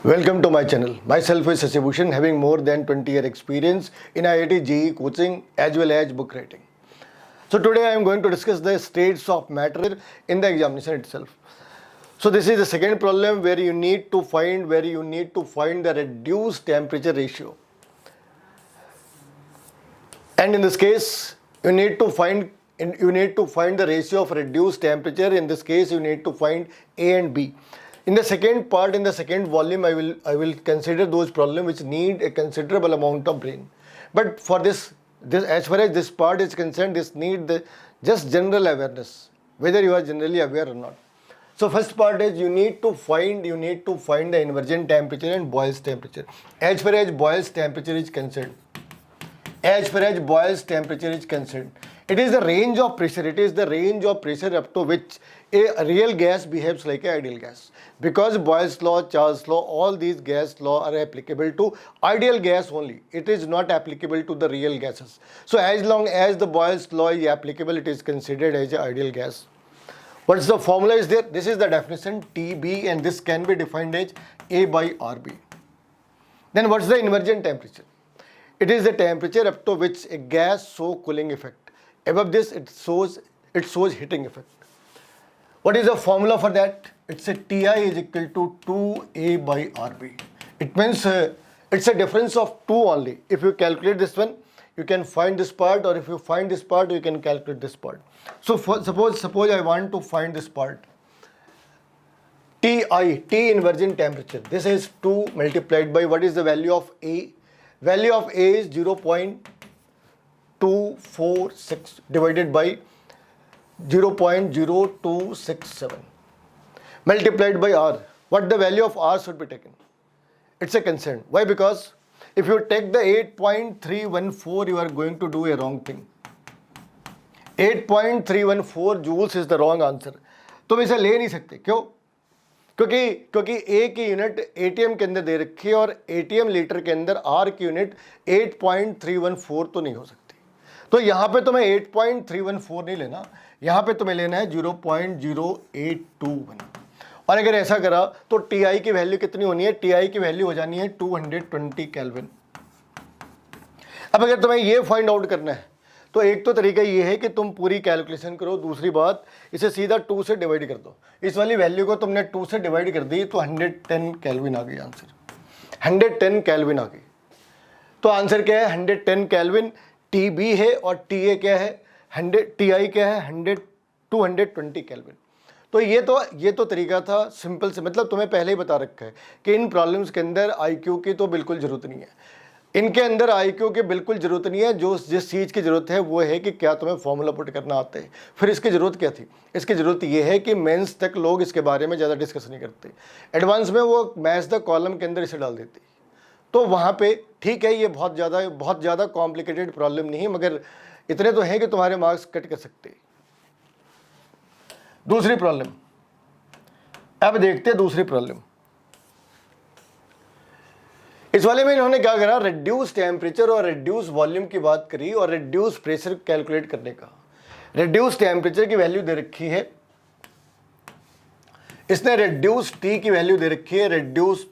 Welcome to my channel. Myself is Shashi Bhushan, having more than 20-year experience in IIT JEE coaching as well as book writing. So today I am going to discuss the states of matter in the examination itself. So this is the second problem where you need to find the reduced temperature ratio. And in this case, you need to find the ratio of reduced temperature. In this case, you need to find A and B. In the second part, in the second volume, I will consider those problems which need a considerable amount of brain. But for this as far as this part is concerned, this need just general awareness, whether you are generally aware or not. So first part is you need to find the inversion temperature and Boyle's temperature. As far as Boyle's temperature is concerned, it is the range of pressure up to which a real gas behaves like an ideal gas. Because Boyle's law, Charles' law, all these gas laws are applicable to ideal gas only. It is not applicable to the real gases. So as long as the Boyle's law is applicable, it is considered as an ideal gas. What's the formula is there? This is the definition TB, and this can be defined as A by RB. Then what's the inversion temperature? It is the temperature up to which a gas shows cooling effect. Above this, it shows heating effect. What is the formula for that? It's a Ti is equal to 2A by RB. It means it's a difference of 2 only. If you calculate this one, you can find this part, or if you find this part, you can calculate this part. So suppose I want to find this part. T inversion temperature. This is 2 multiplied by what is the value of A? Value of A is 0.246 divided by 0.0267 multiplied by R. What the value of R should be taken? It's a concern. Why? Because if you take the 8.314, you are going to do a wrong thing. 8.314 joules is the wrong answer. तुम इसे ले नहीं सकते. क्यों? क्योंकि A की unit ATM के अंदर दे रखी है और ATM लीटर के अंदर R की यूनिट 8.314 तो नहीं हो सकती. तो यहाँ पे तुम्हें 8.314 नहीं लेना, यहाँ पे तुम्हें लेना है 0.0821. और अगर ऐसा करा तो Ti की वैल्यू कितनी होनी है? Ti की वैल्यू हो जानी है 220 केल्विन. अब अगर तुम्हें ये फाइंड आउट करना है तो एक तो तरीका ये है कि तुम पूरी कैलकुलेशन करो. दूसरी बात, इसे सीधा 2 से डिवाइड कर दो. इस वाली वैल्यू को तुमने 2 से डिवाइड कर दी तो 110 केल्विन आ गई आंसर. 110 केल्विन आ गई. तो आंसर क्या है? 110 केल्विन. TB है और TA क्या है? TI क्या है? 220 केल्विन. तो ये तो तरीका था सिंपल से, मतलब तुम्हें पहले ही बता रखा है कि इन प्रॉब्लम्स के अंदर IQ की तो बिल्कुल ज़रूरत नहीं है. इनके अंदर IQ की बिल्कुल ज़रूरत नहीं है. जो जिस चीज़ की ज़रूरत है वो है कि क्या तुम्हें फॉर्मूला पुट करना आता है. फिर इसकी ज़रूरत क्या थी? इसकी ज़रूरत ये है कि मेंस तक लोग इसके बारे में ज़्यादा डिस्कस नहीं करते. एडवांस में वो मैथ्स द कॉलम के अंदर इसे डाल देते. तो वहाँ पे ठीक है, ये बहुत ज़्यादा कॉम्प्लिकेटेड प्रॉब्लम नहीं है, मगर इतने तो हैं कि तुम्हारे मार्क्स कट कर सकते. दूसरी प्रॉब्लम, अब देखते हैं दूसरी प्रॉब्लम. इस वाले में इन्होंने क्या करा? रिड्यूस टेम्परेचर और रिड्यूस वॉल्यूम की बात करी और रिड्यूस प्रेशर कैलकुलेट करने का. रिड्यूस टेम्परेचर की वैल्यू दे रखी है, इसने रिड्यूस T की वैल्यू दे रखी है, रिड्यूस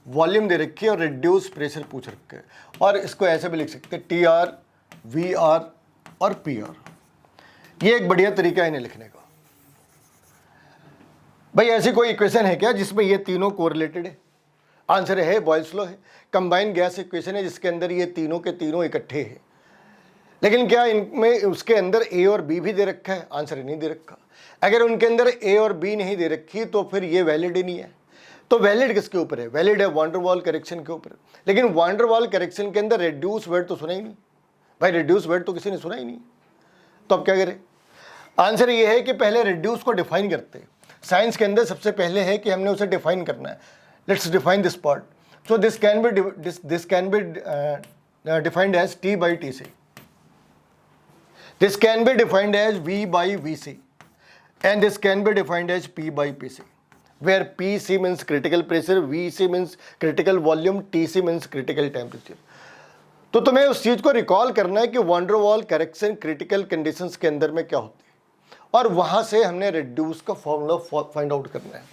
वॉल्यूम दे रखी है और रिड्यूस प्रेशर पूछ रखा है. और इसको ऐसे भी लिख सकते हैं TR, VR और PR. ये एक बढ़िया तरीका है इन्हें लिखने का. भाई ऐसी कोई इक्वेशन है क्या जिसमें ये तीनों कोरिलेटेड है? आंसर है बॉयल्स लॉ है. कंबाइंड गैस इक्वेशन है जिसके अंदर ये तीनों के तीनों इकट्ठे हैं. लेकिन क्या इनमें उसके अंदर A और B भी दे रखा है? आंसर नहीं दे रखा. अगर उनके अंदर A और B नहीं दे रखी तो फिर ये वैलिड ही नहीं है. तो वैलिड किसके ऊपर है? वैलिड है वान डेर वाल करेक्शन के ऊपर. लेकिन वान डेर वाल करेक्शन के अंदर रिड्यूस वर्ड तो सुना ही नहीं. भाई रिड्यूस वर्ड तो किसी ने सुना ही नहीं. तो अब क्या करें? आंसर ये है कि पहले रिड्यूस को डिफाइन करते हैं. साइंस के अंदर सबसे पहले है कि हमने उसे डिफाइन करना है. Let's define this part. So this can be defined as T by Tc. This can be defined as V by Vc, and this can be defined as P by Pc, where Pc means critical pressure, Vc means critical volume, Tc means critical temperature. तो तुम्हें उस चीज़ को recall करना है कि van der Waals correction critical conditions के अंदर में क्या होती है, और वहाँ से हमने रिड्यूस का फॉर्मूला फाइंड आउट करना है.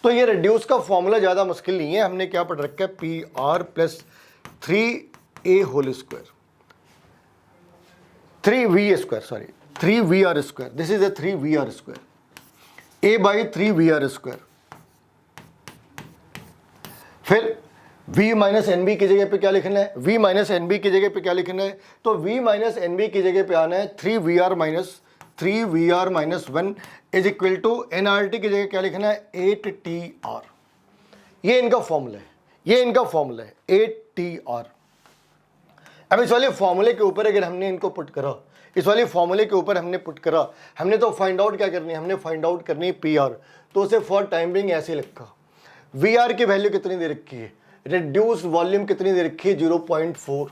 तो ये रिड्यूस का फॉर्मूला ज़्यादा मुश्किल नहीं है, हमने क्या पढ़ रखा है, P R plus 3a whole square, 3v square, sorry 3vr square, this is a 3vr square, a by 3vr square. फिर v माइनस एन बी की जगह पे क्या लिखना है, v माइनस एन बी की जगह पे क्या लिखना है, तो v माइनस एन बी की जगह पे आना है 3vr minus 1 is equal to nRT की जगह क्या लिखना है, 8tr। ये इनका फॉर्मूला है, ये इनका फॉर्मूला है 8tr। अब इस वाले फॉर्मूले के ऊपर अगर हमने इनको पुट करा, इस वाले फॉर्मूले के ऊपर हमने पुट करा, हमने तो फाइंड आउट क्या करनी है, हमने फाइंड आउट करनी है पी आर। तो उसे फॉर टाइम बिंग ऐसे लिखा, वी आर की वैल्यू कितनी दे रखी है, रिड्यूस वॉल्यूम कितनी दे रखी है, 0.4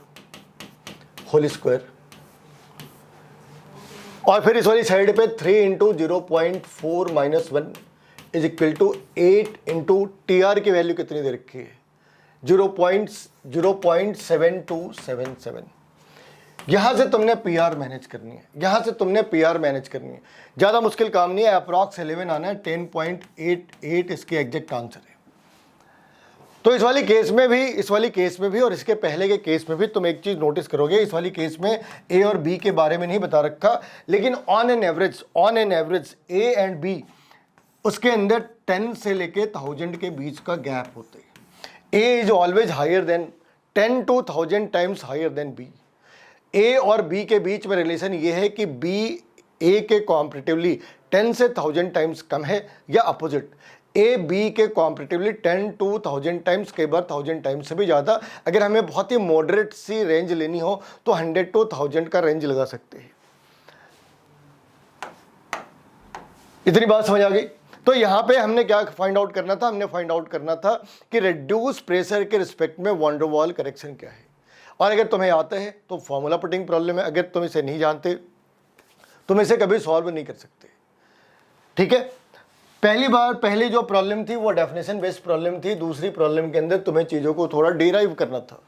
होल स्क्वायर, और फिर इस वाली साइड पे 3 into 0.4 minus 1 is equal to 8 into T R की वैल्यू कितनी दे रखी है, 0.7277। यहां से तुमने पी आर मैनेज करनी है, यहां से तुमने पी आर मैनेज करनी है, ज़्यादा मुश्किल काम नहीं है, अप्रॉक्स 11 आना है, 10.88 इसकी एग्जैक्ट आंसर है। तो इस वाली केस में भी, इस वाली केस में भी और इसके पहले के केस में भी तुम एक चीज़ नोटिस करोगे, इस वाली केस में ए और बी के बारे में नहीं बता रखा, लेकिन on an average A and B उसके अंदर 10 से लेके 1000 के बीच का गैप होता है। A is always higher than 10 to 1000 times higher than B. A और बी के बीच में रिलेशन ये है कि बी ए के कॉम्परेटिवली 10 से 1000 टाइम्स कम है, या अपोजिट ए बी के कॉम्परेटिवली 10 to 1000 टाइम्स, कई बार 1000 टाइम्स से भी ज़्यादा। अगर हमें बहुत ही मॉडरेट सी रेंज लेनी हो तो 100 to 1000 का रेंज लगा सकते हैं। इतनी बात समझ आ गई। तो यहाँ पे हमने क्या फाइंड आउट करना था, हमने फाइंड आउट करना था कि रिड्यूस प्रेशर के रिस्पेक्ट में वॉन डेर वाल करेक्शन क्या है। और अगर तुम्हें आता है तो फॉर्मूला पुटिंग प्रॉब्लम है, अगर तुम इसे नहीं जानते तुम इसे कभी सॉल्व नहीं कर सकते। ठीक है, पहली जो प्रॉब्लम थी वो डेफिनेशन बेस्ड प्रॉब्लम थी, दूसरी प्रॉब्लम के अंदर तुम्हें चीज़ों को थोड़ा डिराइव करना था।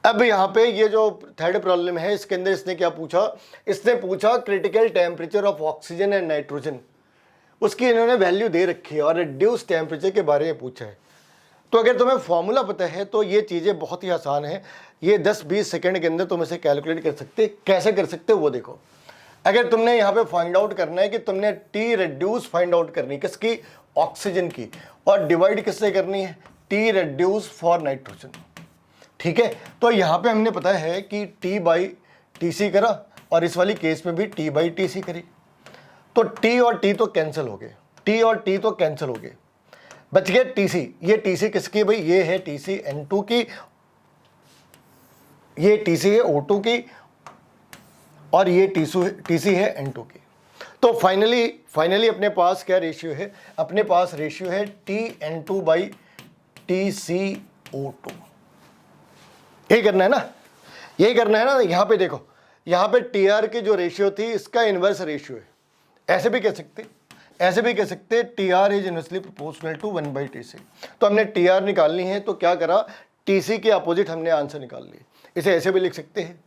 अब यहाँ पे ये जो थर्ड प्रॉब्लम है इसके अंदर इसने क्या पूछा, इसने पूछा critical temperature of oxygen and nitrogen, उसकी इन्होंने वैल्यू दे रखी है और रिड्यूस टेम्परेचर के बारे में पूछा है। तो अगर तुम्हें फॉर्मूला पता है तो ये चीज़ें बहुत ही आसान है, ये 10-20 सेकंड के अंदर तुम इसे कैलकुलेट कर सकते। कैसे कर सकते हो वो देखो। अगर तुमने यहाँ पे फाइंड आउट करना है कि तुमने टी रिड्यूस फाइंड आउट करनी है किसकी, ऑक्सीजन की, और डिवाइड किससे करनी है, टी रिड्यूस फॉर नाइट्रोजन। ठीक है, तो यहाँ पे हमने पता है कि टी बाई टी सी करा और इस वाली केस में भी टी बाई टी सी करी, तो टी और टी तो कैंसिल हो गए, टी और टी तो कैंसिल हो गए, बच गया टी सी। ये टी सी किसकी भाई, ये है टी सी N2 की, ये टी सी है O2 की, और ये टी सी है N2 की। तो फाइनली अपने पास क्या रेशियो है, अपने पास रेशियो है TN2 बाई TCO2। यही करना है ना, यही करना है ना। यहाँ पे देखो, यहाँ पे TR की जो रेशियो थी इसका इन्वर्स रेशियो है, ऐसे भी कह सकते, ऐसे भी कह सकते TR is inversely proportional to 1/TC। तो हमने TR निकालनी है तो क्या करा, TC के अपोजिट हमने आंसर निकाल लिए। इसे ऐसे भी लिख सकते हैं,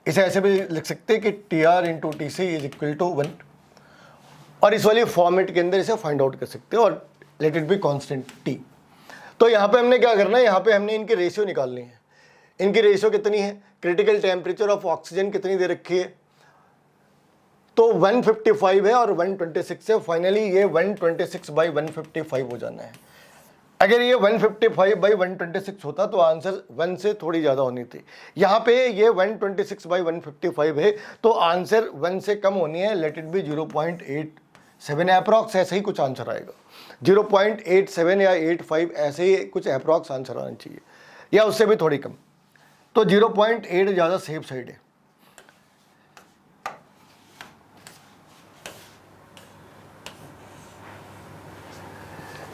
इसे ऐसे भी लिख सकते हैं कि TR into T C is equal to 1, और इस वाली फॉर्मेट के अंदर इसे फाइंड आउट कर सकते हैं, और let it be constant T। तो यहाँ पे हमने क्या करना है, यहाँ पे हमने इनकी रेशियो निकालनी है। इनकी रेशियो कितनी है, क्रिटिकल टेम्परेचर ऑफ ऑक्सीजन कितनी दे रखी है, तो 155 है और 126 है। फाइनली ये 126/155 हो जाना है। अगर ये 155/126 होता तो आंसर 1 से थोड़ी ज़्यादा होनी थी। यहाँ पे ये 126/155 है तो आंसर 1 से कम होनी है, लेट इट बी 0.87 अप्रॉक्स, ऐसे ही कुछ आंसर आएगा। 0.87 या 85 ऐसे ही कुछ अप्रॉक्स आंसर आना चाहिए, या उससे भी थोड़ी कम। तो 0.8 ज़्यादा सेफ साइड है।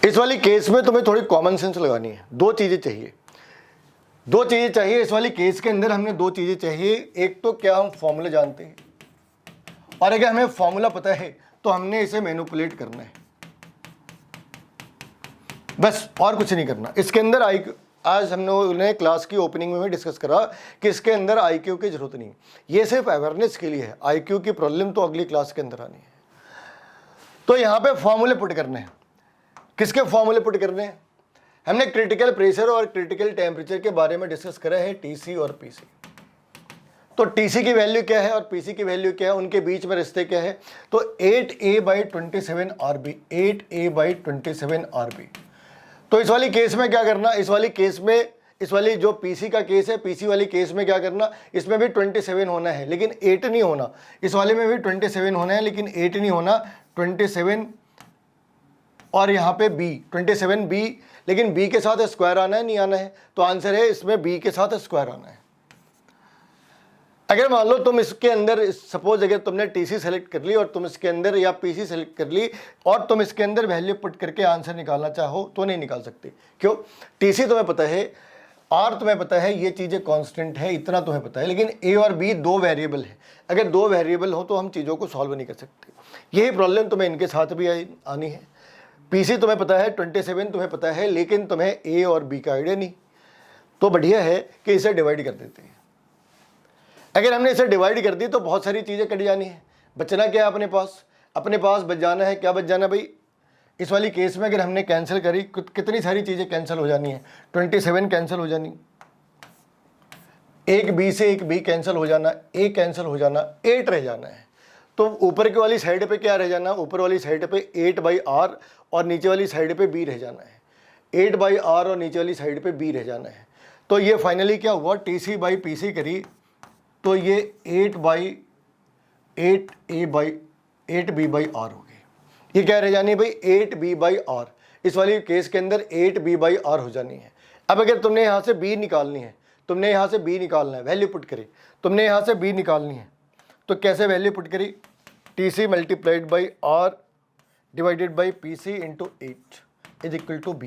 इस वाली केस में तुम्हें थोड़ी कॉमन सेंस लगानी है। दो चीज़ें चाहिए इस वाली केस के अंदर। हमने दो चीज़ें चाहिए, एक तो क्या हम फॉर्मूला जानते हैं, और अगर हमें फॉर्मूला पता है तो हमने इसे मैनिपुलेट करना है, बस और कुछ नहीं करना। इसके अंदर आज हमने क्लास की ओपनिंग में भी डिस्कस करा कि इसके अंदर IQ की जरूरत नहीं है, ये सिर्फ अवेयरनेस के लिए है। IQ की प्रॉब्लम तो अगली क्लास के अंदर आनी है। तो यहाँ पे फॉर्मूले पुट करने हैं। किसके फॉर्मूले पुट करने हैं? हमने क्रिटिकल प्रेशर और क्रिटिकल टेम्परेचर के बारे में डिस्कस करा है, टीसी और पीसी। तो टीसी की वैल्यू क्या है और पीसी की वैल्यू क्या है, उनके बीच में रिश्ते क्या है? तो 8a/27 RB, 8a/27 RB। तो इस वाली केस में क्या करना, इस वाली केस में, इस वाली जो पीसी का केस है, पीसी वाली केस में क्या करना, इसमें भी 27 होना है लेकिन 8 नहीं होना, इस वाले में भी 27 होना है लेकिन 8 नहीं होना, 27 और यहाँ पे b, 27b, लेकिन b के साथ स्क्वायर आना है, नहीं आना है? तो आंसर है इसमें b के साथ स्क्वायर आना है। अगर मान लो तुम इसके अंदर, सपोज अगर तुमने टीसी सेलेक्ट कर ली और तुम इसके अंदर या पीसी सेलेक्ट कर ली और तुम इसके अंदर वैल्यू पुट करके आंसर निकालना चाहो तो नहीं निकाल सकते। क्यों? टीसी तुम्हें पता है, आर तुम्हें पता है, ये चीज़ें कांस्टेंट है, इतना तुम्हें पता है, लेकिन ए और बी दो वेरिएबल है। अगर दो वेरिएबल हो तो हम चीज़ों को सॉल्व नहीं कर सकते। यही प्रॉब्लम तुम्हें इनके साथ भी आनी है। पीसी तुम्हें पता है, 27 तुम्हें पता है, लेकिन तुम्हें ए और बी का आइडिया नहीं। तो बढ़िया है कि इसे डिवाइड कर देते हैं। अगर हमने इसे डिवाइड कर दी तो बहुत सारी चीज़ें कट जानी है। बचना क्या है अपने पास? अपने पास बच जाना है, क्या बच जाना भाई? इस वाली केस में अगर हमने कैंसिल करी, कितनी सारी चीज़ें कैंसिल हो जानी है। 27 कैंसिल हो जानी, एक बी से एक बी कैंसिल हो जाना, ए कैंसिल हो जाना, 8 रह जाना है। तो ऊपर की वाली साइड पे क्या रह जाना? ऊपर वाली साइड पे 8/r और नीचे वाली साइड पे b रह जाना है। 8/r और नीचे वाली साइड पे b रह जाना है। तो ये फाइनली क्या हुआ? TC/PC करी तो ये 8/8b/r हो गई। ये क्या रह जानी है भाई? 8b/r। इस वाली केस के अंदर 8b/r हो जानी है। अब अगर तुमने यहाँ से b निकालनी है, तुमने यहाँ से b निकालना है, वैल्यू पुट करी, तुमने यहाँ से b निकालनी है, तो कैसे वैल्यू पुट करी? TC multiplied by r divided by PC into 8 is equal to b।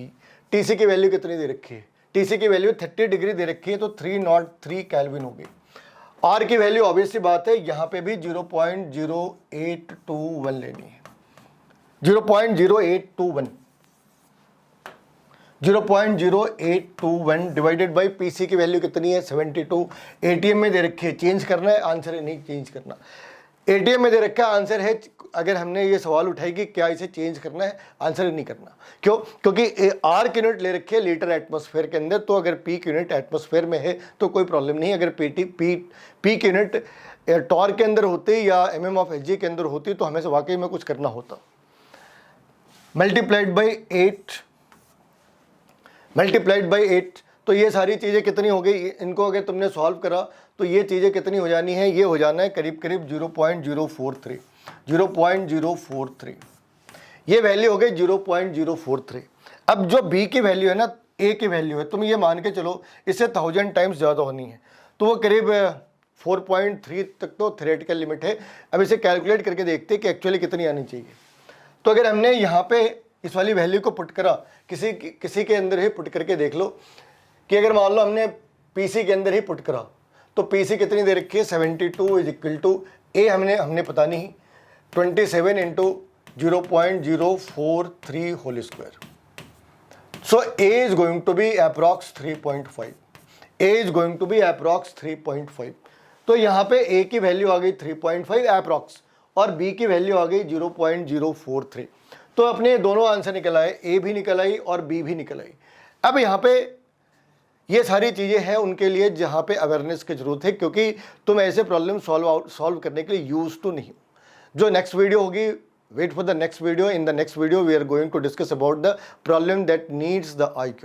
TC की वैल्यू कितनी दे रखी है? TC की वैल्यू 30 डिग्री दे रखी है, तो 303 केल्विन हो गई। R की वैल्यू ऑब्वियस सी बात है, यहाँ पे भी 0.0821 लेनी है, 0.0821, 0.0821 डिवाइडेड बाई PC की वैल्यू कितनी है? 72। ATM में दे रखी है, चेंज करना है, आंसर है नहीं चेंज करना। ATM में दे रखा आंसर है, अगर हमने ये सवाल उठाई कि क्या इसे चेंज करना है, आंसर ही नहीं करना। क्यों? क्योंकि R की यूनिट ले रखी है लीटर एटमॉस्फेयर के अंदर, तो अगर P की यूनिट एटमॉस्फेयर में है तो कोई प्रॉब्लम नहीं। अगर P की यूनिट टॉर्क के अंदर होती या mm ऑफ Hg के अंदर होती तो हमें से वाकई में कुछ करना होता। मल्टीप्लाइड बाई 8, तो ये सारी चीज़ें कितनी हो गई? इनको अगर तुमने सॉल्व करा तो ये चीज़ें कितनी हो जानी है? ये हो जाना है करीब करीब 0.043, 0.043। ये वैल्यू हो गई 0.043। अब जो b की वैल्यू है ना, a की वैल्यू है, तुम ये मान के चलो इससे 1000 टाइम्स ज़्यादा होनी है, तो वो करीब 4.3 तक तो थ्योरेटिकल लिमिट है। अब इसे कैलकुलेट करके देखते हैं कि एक्चुअली कितनी आनी चाहिए। तो अगर हमने यहाँ पे इस वाली वैल्यू को पुट करा, किसी के अंदर ही पुट करके देख लो कि अगर मान लो हमने PC के अंदर ही पुट करा तो PC कितनी दे रखी है? 72 इज इक्वल टू A हमने पता नहीं, 27 into 0.043 whole square. So A is going to be approx 3.5, A is going to be approx 3.5। तो यहाँ पे A की वैल्यू आ गई 3.5 अप्रॉक्स और B की वैल्यू आ गई 0.043। तो अपने दोनों आंसर निकल आए, A भी निकल आई और B भी निकल आई। अब यहाँ पे ये सारी चीज़ें हैं उनके लिए जहाँ पे अवेयरनेस की जरूरत है, क्योंकि तुम ऐसे प्रॉब्लम सॉल्व करने के लिए यूज टू नहीं हो। जो नेक्स्ट वीडियो होगी, wait for the next video. In the next video we are going to discuss about the problem that needs the IQ।